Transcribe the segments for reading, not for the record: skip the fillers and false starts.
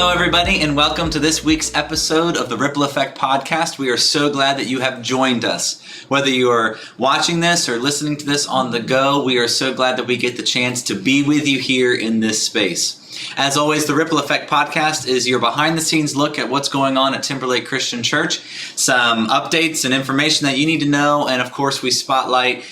Hello, everybody, and welcome to this week's episode of the Ripple Effect Podcast. We are so glad that you have joined us. Whether you are watching this or listening to this on the go, we are so glad that we get the chance to be with you here in this space. As always, the Ripple Effect Podcast is your behind-the-scenes look at what's going on at Timberlake Christian Church, some updates and information that you need to know, and of course, we spotlight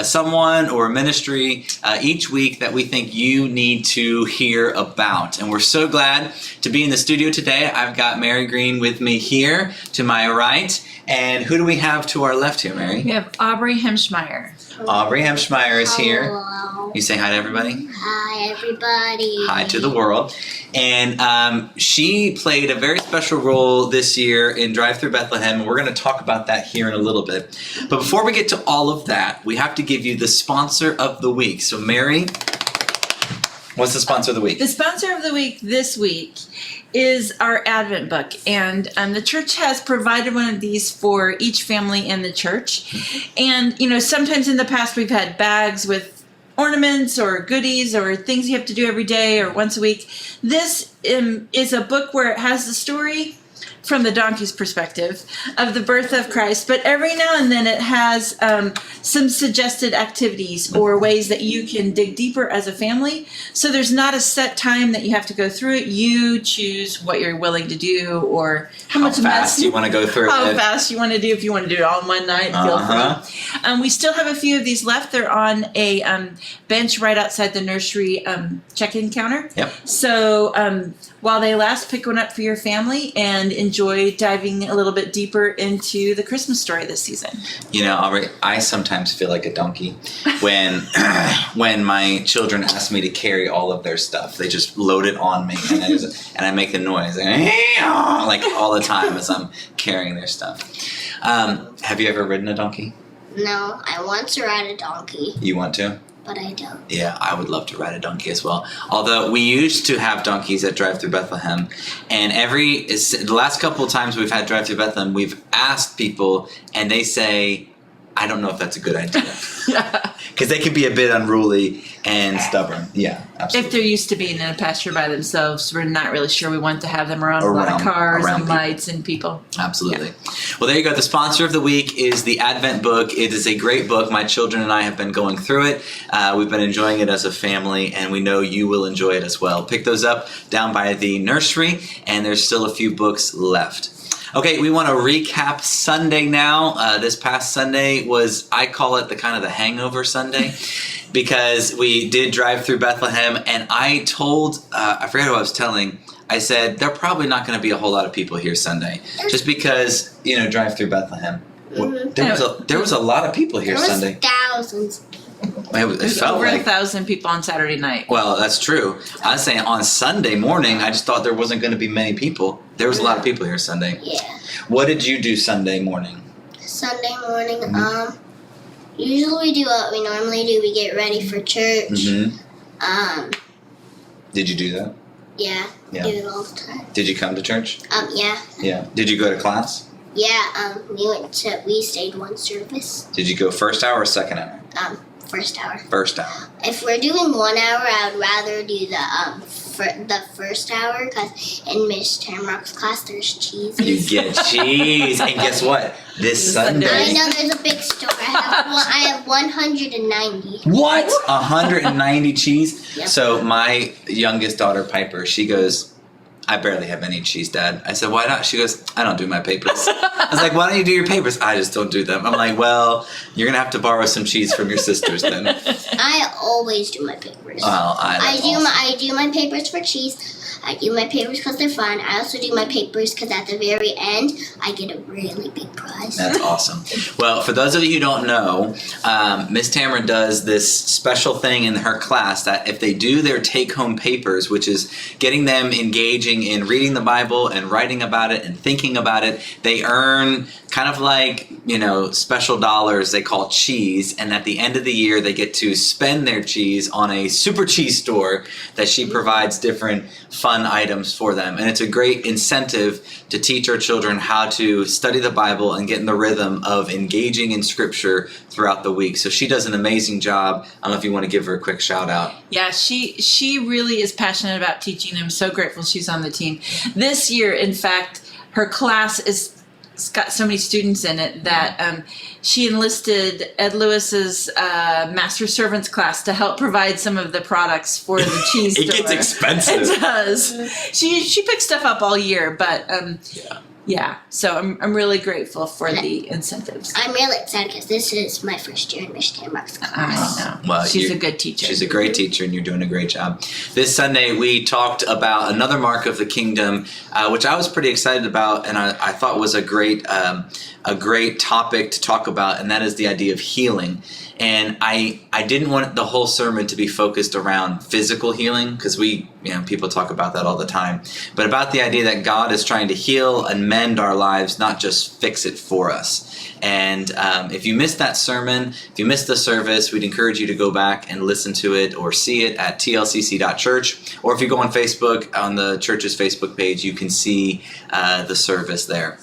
someone or a ministry each week that we think you need to hear about. And we're so glad to be in the studio today. I've got Mary Green with me here to my right. And who do we have to our left here, Mary? We have Aubry Hemschmeyer. Aubry Hemschmeyer is here. Hello. You say hi to everybody? Hi, everybody. Hi to the world. And she played a very special role this year in Drive Through Bethlehem, and we're going to talk about that here in a little bit. But before we get to all of that, we have to give you the sponsor of the week. So, Mary, what's the sponsor of the week? The sponsor of the week this week is our Advent book, and the church has provided one of these for each family in the church. And you know, sometimes in the past we've had bags with ornaments or goodies or things you have to do every day or once a week. This is a book where it has the story from the donkey's perspective of the birth of Christ, but every now and then it has some suggested activities or ways that you can dig deeper as a family. So there's not a set time that you have to go through it. You choose what you're willing to do or how much fast you want to go through how it. fast you want to do. If you want to do it all in one night, feel free. We still have a few of these left. They're on a bench right outside the nursery check-in counter. Yep. So while they last, pick one up for your family and enjoy diving a little bit deeper into the Christmas story this season. You know, Aubrey, I sometimes feel like a donkey when my children ask me to carry all of their stuff. They just load it on me, and I make the noise like all the time as I'm carrying their stuff. Have you ever ridden a donkey? No, I want to ride a donkey. You want to? But I don't. Yeah, I would love to ride a donkey as well. Although we used to have donkeys at Drive Through Bethlehem, and the last couple of times we've had Drive Through Bethlehem, we've asked people, and they say, I don't know if that's a good idea. Because they can be a bit unruly and stubborn. Yeah, absolutely. If they're used to being in a pasture by themselves, we're not really sure we want to have them around a lot of cars and people. Lights and people. Absolutely. Yeah. Well, there you go. The sponsor of the week is the Advent book. It is a great book. My children and I have been going through it. We've been enjoying it as a family, and we know you will enjoy it as well. Pick those up down by the nursery, and there's still a few books left. Okay, we want to recap Sunday now. This past Sunday was, I call it the hangover Sunday, because we did Drive Through Bethlehem, and I told, I forget who I was telling, I said, there are probably not going to be a whole lot of people here Sunday, just because, Drive Through Bethlehem. Mm-hmm. There was a lot of people here there Sunday. Thousands. It felt over like 1,000 people on Saturday night. Well, that's true. I was saying on Sunday morning, I just thought there wasn't going to be many people. There was a lot of people here Sunday. Yeah. What did you do Sunday morning? Sunday morning, usually we do what we normally do. We get ready for church. Mm-hmm. Did you do that? Yeah. Do it all the time. Did you come to church? Yeah. Yeah. Did you go to class? Yeah. We stayed one service. Did you go first hour or second hour? First hour. First hour. If we're doing 1 hour, I would rather do the first hour, because in Miss Tamrock's class there's cheese. You get cheese, and guess what? This Sunday. I know there's a big store. I have 190. What? 190 cheese? Yep. So my youngest daughter Piper, she goes, I barely have any cheese, Dad. I said, why not? She goes, I don't do my papers. I was like, why don't you do your papers? I just don't do them. I'm like, well, you're going to have to borrow some cheese from your sisters then. I always do my papers. Well, I do my papers for cheese. I do my papers because they're fun. I also do my papers because at the very end, I get a really big prize. That's awesome. Well, for those of you who don't know, Miss Tamara does this special thing in her class that if they do their take-home papers, which is getting them engaging in reading the Bible and writing about it and thinking about it, they earn kind of like, special dollars they call cheese. And at the end of the year, they get to spend their cheese on a super cheese store that she provides different fun fun items for them. And it's a great incentive to teach our children how to study the Bible and get in the rhythm of engaging in Scripture throughout the week. So she does an amazing job. I don't know if you want to give her a quick shout out. Yeah, she really is passionate about teaching. I'm so grateful she's on the team. This year, in fact, her class it's got so many students in it that she enlisted Ed Lewis's Master Servants class to help provide some of the products for the cheese It store. gets expensive. It does. She picks stuff up all year, but yeah. So I'm really grateful for the incentives. I'm really excited because this is my first year in Missionary Mark's class. I know. Well, She's a good teacher. She's a great teacher, and you're doing a great job. This Sunday, we talked about another mark of the kingdom, which I was pretty excited about, and I thought was a great topic to talk about, and that is the idea of healing. And I didn't want the whole sermon to be focused around physical healing, because people talk about that all the time, but about the idea that God is trying to heal and mend our lives, not just fix it for us. And if you missed that sermon, if you missed the service, we'd encourage you to go back and listen to it or see it at tlcc.church. Or if you go on Facebook, on the church's Facebook page, you can see the service there.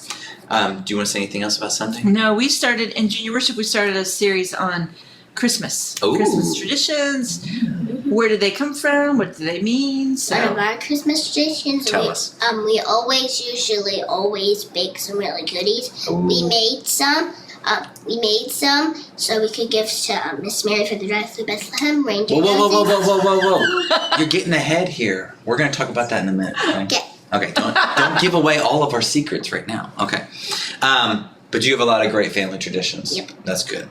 Do you want to say anything else about Sunday? No, we started in junior worship. We started a series on Christmas. Ooh. Christmas traditions. Where did they come from? What do they mean? So One of our Christmas traditions, Tell us. We usually always bake some really goodies. Ooh. We made some so we could give to Miss Mary for the drive through Bethlehem. Reindeer Whoa. You're getting ahead here. We're going to talk about that in a minute. Okay, don't give away all of our secrets right now. Okay. But you have a lot of great family traditions. Yep. That's good.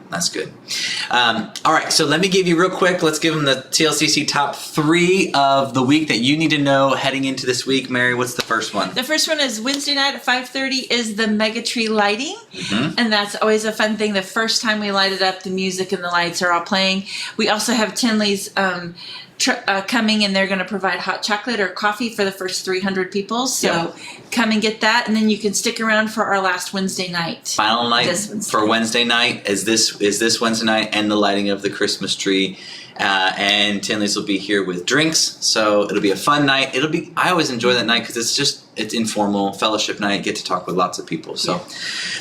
All right, so let me give you real quick. Let's give them the TLCC top 3 of the week that you need to know heading into this week. Mary, what's the first one? the first one is Wednesday night at 5:30 is the mega tree lighting. Mm-hmm. And that's always a fun thing. The first time we light it up, the music and the lights are all playing. We also have Tinley's coming, and they're going to provide hot chocolate or coffee for the first 300 people. So come and get that, and then you can stick around for our last Wednesday night. Final night for Wednesday night is this Wednesday night, and the lighting of the Christmas tree. And Tinley's will be here with drinks, so it'll be a fun night. I always enjoy that night because it's informal fellowship night. Get to talk with lots of people. So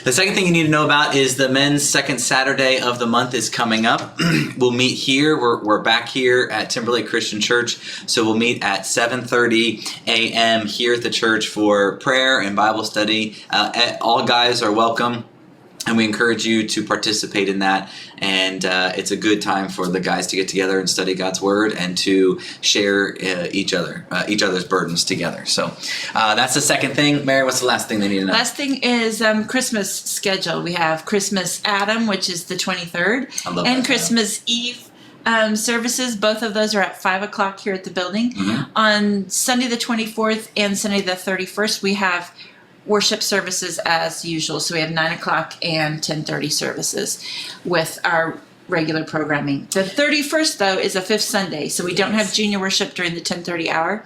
the second thing you need to know about is the men's second Saturday of the month is coming up. We'll meet here. We're back here at Timberlake Christian Church, so we'll meet at 7:30 a.m. here at the church for prayer and Bible study. All guys are welcome, and we encourage you to participate in that. And it's a good time for the guys to get together and study God's Word and to share each other's burdens together. So that's the second thing. Mary, what's the last thing they need to know? Last thing is Christmas schedule. We have Christmas Adam, which is the 23rd, I love and that, Christmas Eve services. Both of those are at 5 o'clock here at the building. Mm-hmm. On Sunday the 24th and Sunday the 31st, we have worship services as usual. So we have 9 o'clock and 10:30 services with our regular programming. The 31st, though, is a fifth Sunday, so we don't have junior worship during the 10:30 hour.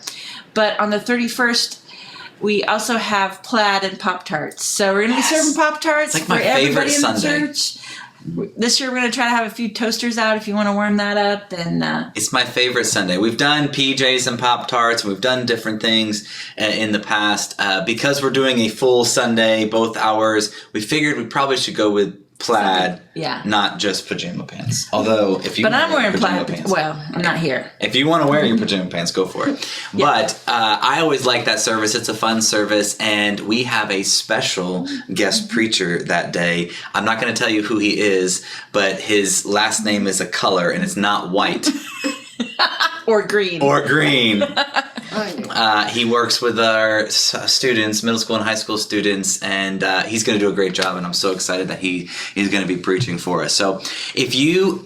But on the 31st, we also have plaid and Pop-Tarts. So we're going to be serving Pop-Tarts It's like my for everybody favorite in the Sunday. church. This year we're going to try to have a few toasters out if you want to warm that up. And It's my favorite Sunday. We've done PJs and Pop-Tarts, and we've done different things in the past. Because we're doing a full Sunday, both hours, we figured we probably should go with plaid, not just pajama pants. Although, if you but want I'm to wear wearing pajama plaid. pants, Well, I'm not here. if you want to wear your pajama pants, go for it. But I always like that service. It's a fun service, and we have a special guest preacher that day. I'm not going to tell you who he is, but his last name is a color, and it's not white. Or green. Or green. He works with our students, middle school and high school students, and he's going to do a great job, and I'm so excited that he's going to be preaching for us. So if you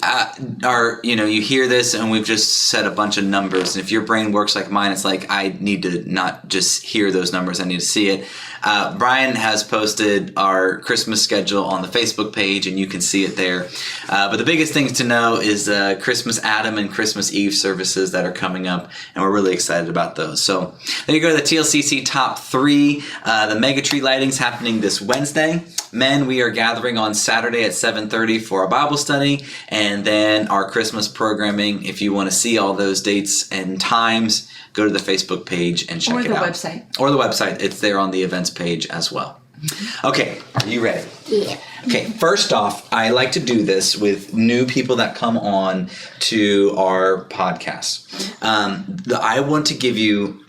you hear this and we've just said a bunch of numbers, and if your brain works like mine, it's like I need to not just hear those numbers, I need to see it. Brian has posted our Christmas schedule on the Facebook page, and you can see it there. But the biggest things to know is Christmas Adam and Christmas Eve services that are coming up, and we're really excited about those. So there you go, the TLCC top 3. The Mega Tree lighting's happening this Wednesday. Men, we are gathering on Saturday at 7:30 for our Bible study, and then our Christmas programming. If you want to see all those dates and times, go to the Facebook page and check it out. Or the website. It's there on the events page as well. Okay, are you ready? Yeah. Okay, first off, I like to do this with new people that come on to our podcast. I want to give you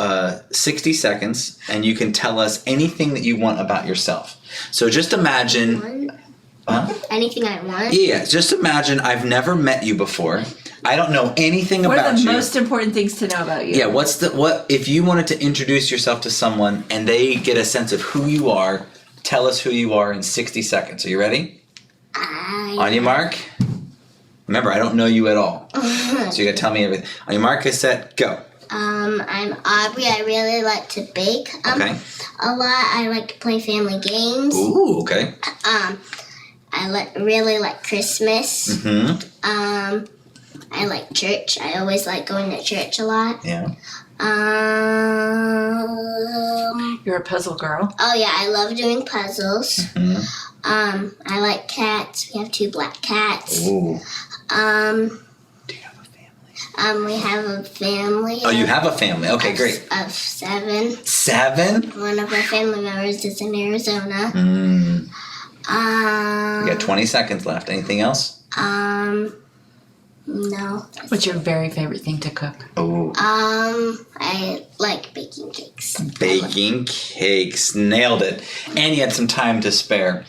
60 seconds, and you can tell us anything that you want about yourself. So just imagine... Anything I want? Yeah, just imagine I've never met you before. I don't know anything about you. What are the most important things to know about you? Yeah, what if you wanted to introduce yourself to someone and they get a sense of who you are, tell us who you are in 60 seconds. Are you ready? On your mark. Remember, I don't know you at all. So you got to tell me everything. On your mark, get set, go. I'm Aubry. I really like to bake Okay. a lot. I like to play family games. Ooh, okay. I really like Christmas. Mm-hmm. I like church. I always like going to church a lot. Yeah. You're a puzzle girl. Oh yeah, I love doing puzzles. Mm-hmm. I like cats. We have 2 black cats. Ooh. Do you have a family? We have a family. Oh, you have a family. Okay, great. Of 7. 7? One of our family members is in Arizona. We got 20 seconds left. Anything else? No. What's your very favorite thing to cook? Oh. I like baking cakes. Baking cakes. Nailed it. And you had some time to spare.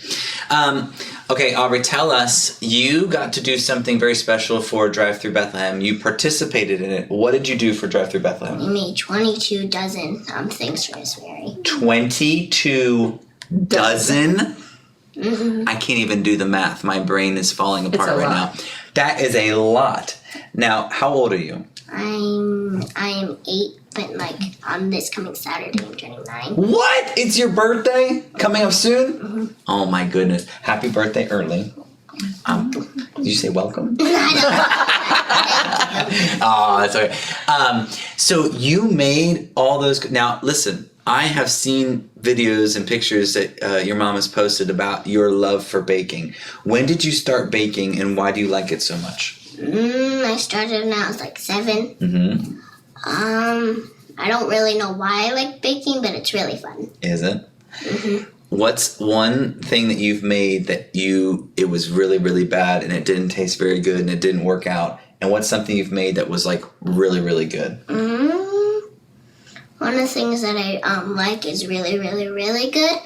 Okay, Aubry, tell us, you got to do something very special for Drive Through Bethlehem. You participated in it. What did you do for Drive Through Bethlehem? We made 22 dozen things for Miss Mary. 22 dozen? Mm-hmm. I can't even do the math. My brain is falling apart a right lot. now. That is a lot. Now, how old are you? I am 8, but on this coming Saturday I'm turning 9. What? It's your birthday? Coming up soon? Mm-hmm. Oh my goodness. Happy birthday early. Did you say welcome? Oh, that's okay. So you made all those... Now, listen. I have seen videos and pictures that your mom has posted about your love for baking. When did you start baking, and why do you like it so much? I started when I was 7. Mm-hmm. I don't really know why I like baking, but it's really fun. Is it? Mm-hmm. What's one thing that you've made that it was really, really bad and it didn't taste very good and it didn't work out? And what's something you've made that was really, really good? One of the things that I like is really, really, really good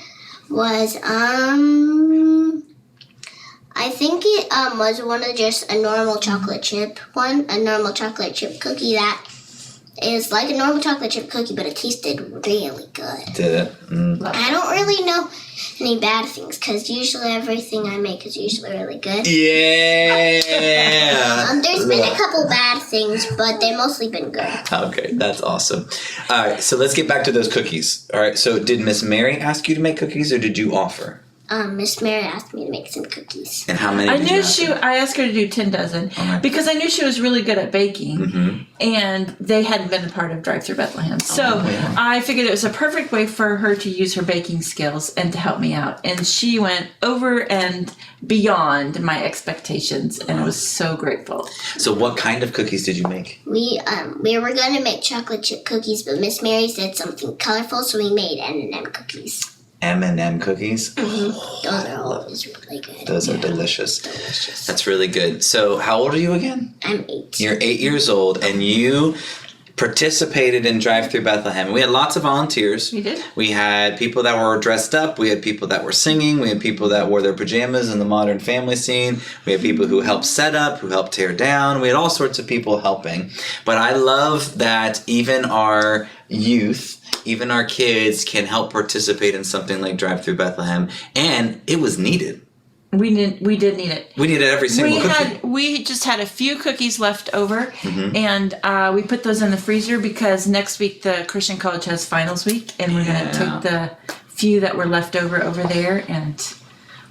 was I think it was one of just a normal chocolate chip one, a normal chocolate chip cookie that is like a normal chocolate chip cookie, but it tasted really good. Did it? I don't really know any bad things because usually everything I make is usually really good. Yeah. There's been a couple bad things, but they've mostly been good. Okay, that's awesome. All right, so let's get back to those cookies. All right, so did Miss Mary ask you to make cookies, or did you offer? Miss Mary asked me to make some cookies. And how many? I asked her to do 10 dozen because I knew she was really good at baking, and they hadn't been a part of Drive Through Bethlehem. So I figured it was a perfect way for her to use her baking skills and to help me out. And she went over and beyond my expectations, and I was so grateful. So what kind of cookies did you make? We were going to make chocolate chip cookies, but Miss Mary said something colorful, so we made M&M cookies. M&M cookies? Those are always really good. Those are delicious. That's really good. So how old are you again? I'm 8. You're 8 years old, and you participated in Drive Through Bethlehem. We had lots of volunteers. We did. We had people that were dressed up. We had people that were singing. We had people that wore their pajamas in the Modern Family scene. We had people who helped set up, who helped tear down. We had all sorts of people helping. But I love that even our youth, even our kids can help participate in something like Drive Through Bethlehem. And it was needed. We did need it. We needed every single cookie. We just had a few cookies left over, and we put those in the freezer because next week the Christian College has finals week, and we're going to take the few that were left over there and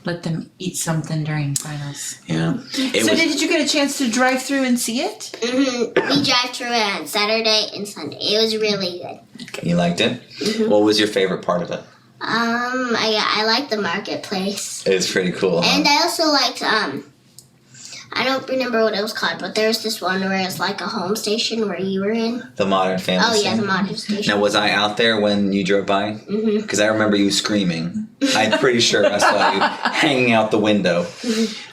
let them eat something during finals. Yeah. Did you get a chance to drive through and see it? Mm-hmm. We drive through it on Saturday and Sunday. It was really good. Okay. You liked it? Mm-hmm. What was your favorite part of it? I liked the marketplace. It's pretty cool, huh? And I also liked I don't remember what it was called, but there's this one where it's like a home station where you were in. The Modern Family. Oh, yeah, the Modern Station. Now, was I out there when you drove by? Mm-hmm. Because I remember you screaming. I'm pretty sure I saw you hanging out the window.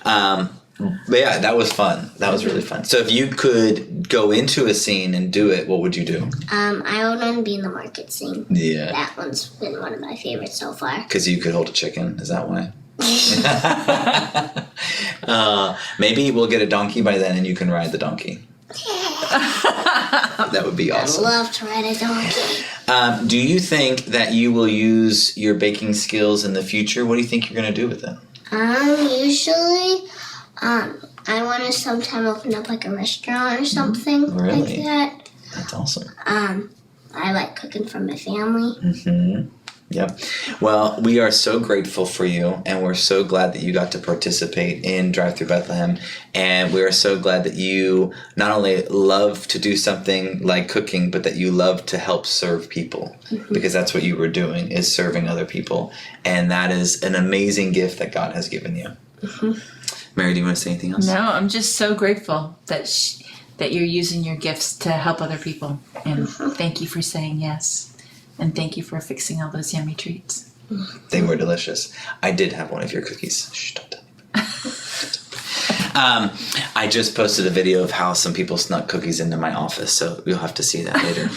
But yeah, that was fun. That was really fun. So if you could go into a scene and do it, what would you do? I would want to be in the market scene. Yeah. That one's been one of my favorites so far. Because you could hold a chicken. Is that why? Maybe we'll get a donkey by then and you can ride the donkey. That would be awesome. I love to ride a donkey. Do you think that you will use your baking skills in the future? What do you think you're going to do with them? Usually, I want to sometime open up like a restaurant or something Really? like that. That's awesome. I like cooking for my family. Mm-hmm. Yep. Well, we are so grateful for you, and we're so glad that you got to participate in Drive Through Bethlehem. And we are so glad that you not only love to do something like cooking, but that you love to help serve people, because that's what you were doing, is serving other people. And that is an amazing gift that God has given you. Mary, do you want to say anything else? No, I'm just so grateful that that you're using your gifts to help other people. And thank you for saying yes. And thank you for fixing all those yummy treats. They were delicious. I did have one of your cookies. Shh, don't tell anybody. I just posted a video of how some people snuck cookies into my office, so you'll have to see that later.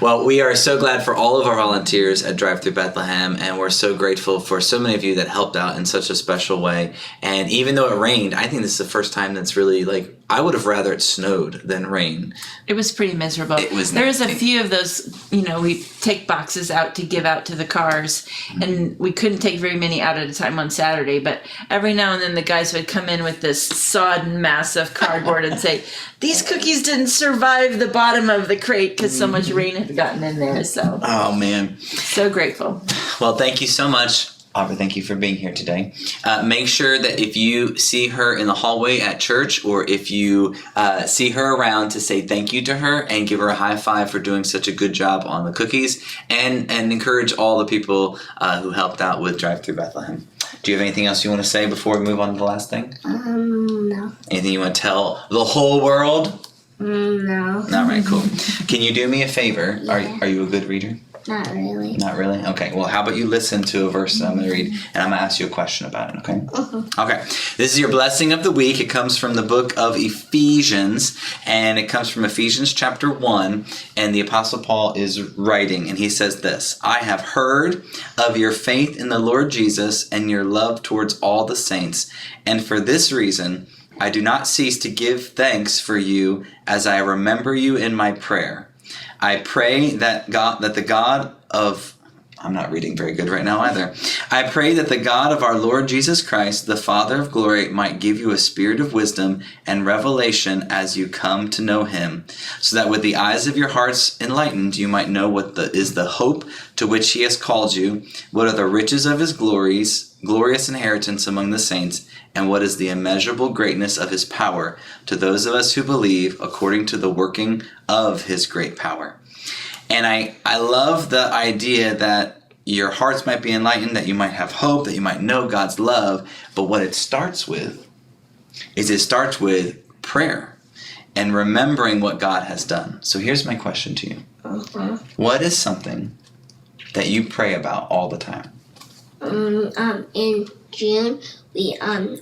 Well, we are so glad for all of our volunteers at Drive Through Bethlehem, and we're so grateful for so many of you that helped out in such a special way. And even though it rained, I think this is the first time that's really, like, I would have rather it snowed than rain. It was pretty miserable. It was There was a nasty. few of those, we take boxes out to give out to the cars, and we couldn't take very many out at a time on Saturday, but every now and then the guys would come in with this sodden mass of cardboard and say, these cookies didn't survive the bottom of the crate because so much rain had gotten in there. So, Oh, man. so grateful. Well, thank you so much. Aubrey, thank you for being here today. Make sure that if you see her in the hallway at church, or if you see her around, to say thank you to her and give her a high five for doing such a good job on the cookies, and encourage all the people who helped out with Drive Through Bethlehem. Do you have anything else you want to say before we move on to the last thing? No. Anything you want to tell the whole world? No. All right, cool. Can you do me a favor? Yeah. Are you a good reader? Not really. Not really? Okay. Well, how about you listen to a verse that I'm going to read, and I'm going to ask you a question about it, okay? Okay. This is your blessing of the week. It comes from the book of Ephesians, and it comes from Ephesians chapter 1, and the Apostle Paul is writing, and he says this: I have heard of your faith in the Lord Jesus and your love towards all the saints, and for this reason I do not cease to give thanks for you as I remember you in my prayer. I pray that the God of... I'm not reading very good right now either. I pray that the God of our Lord Jesus Christ, the Father of glory, might give you a spirit of wisdom and revelation as you come to know him, so that with the eyes of your hearts enlightened, you might know what is the hope to which he has called you, what are the riches of his glorious inheritance among the saints, and what is the immeasurable greatness of his power to those of us who believe, according to the working of his great power. And I love the idea that your hearts might be enlightened, that you might have hope, that you might know God's love. But what it starts with prayer and remembering what God has done. So here's my question to you. What is something that you pray about all the time? In June, we are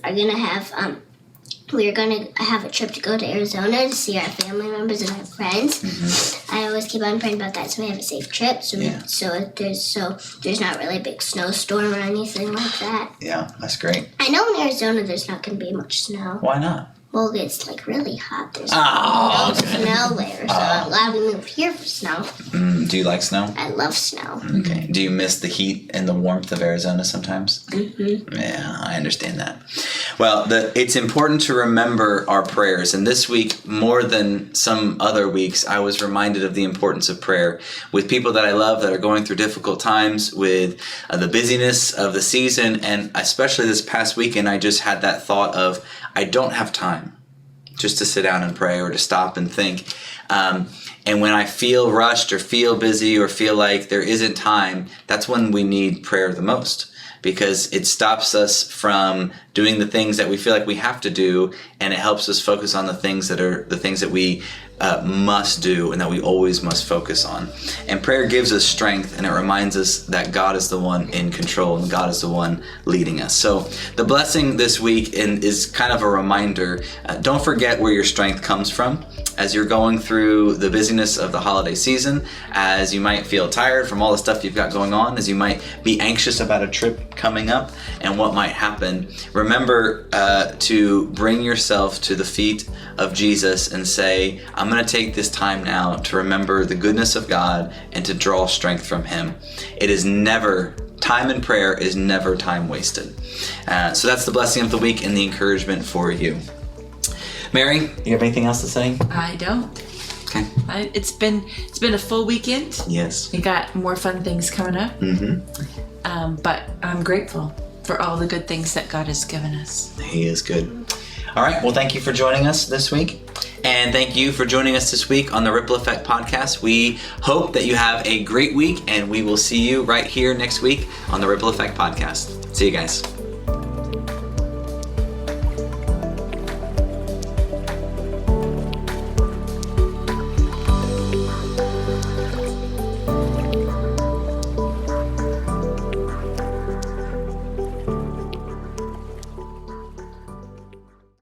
gonna have a trip to go to Arizona to see our family members and our friends. I always keep on praying about that, so we have a safe trip. So there's not really a big snowstorm or anything like that. Yeah, that's great. I know in Arizona there's not gonna be much snow. Why not? Well, it's like really hot. There's Oh, no snow there, so I'm glad we moved here for snow. Do you like snow? I love snow. Okay. Do you miss the heat and the warmth of Arizona sometimes? Yeah, I understand that. Well, it's important to remember our prayers. And this week, more than some other weeks, I was reminded of the importance of prayer with people that I love that are going through difficult times, with the busyness of the season. And especially this past weekend, I just had that thought of, I don't have time just to sit down and pray or to stop and think. And when I feel rushed or feel busy or feel like there isn't time, that's when we need prayer the most, because it stops us from doing the things that we feel like we have to do, and it helps us focus on the things that are the things that we must do and that we always must focus on. And prayer gives us strength, and it reminds us that God is the one in control and God is the one leading us. So the blessing this week is kind of a reminder. Don't forget where your strength comes from as you're going through the busyness of the holiday season, as you might feel tired from all the stuff you've got going on, as you might be anxious about a trip coming up and what might happen. Remember to bring yourself to the feet of Jesus and say, I'm going to take this time now to remember the goodness of God and to draw strength from Him. It is never, time in prayer is never time wasted. So that's the blessing of the week and the encouragement for you. Mary, you have anything else to say? I don't. Okay. It's been a full weekend. Yes. We got more fun things coming up. But I'm grateful for all the good things that God has given us. He is good. All right. Well, thank you for joining us this week. And thank you for joining us this week on the Ripple Effect podcast. We hope that you have a great week, and we will see you right here next week on the Ripple Effect podcast. See you guys.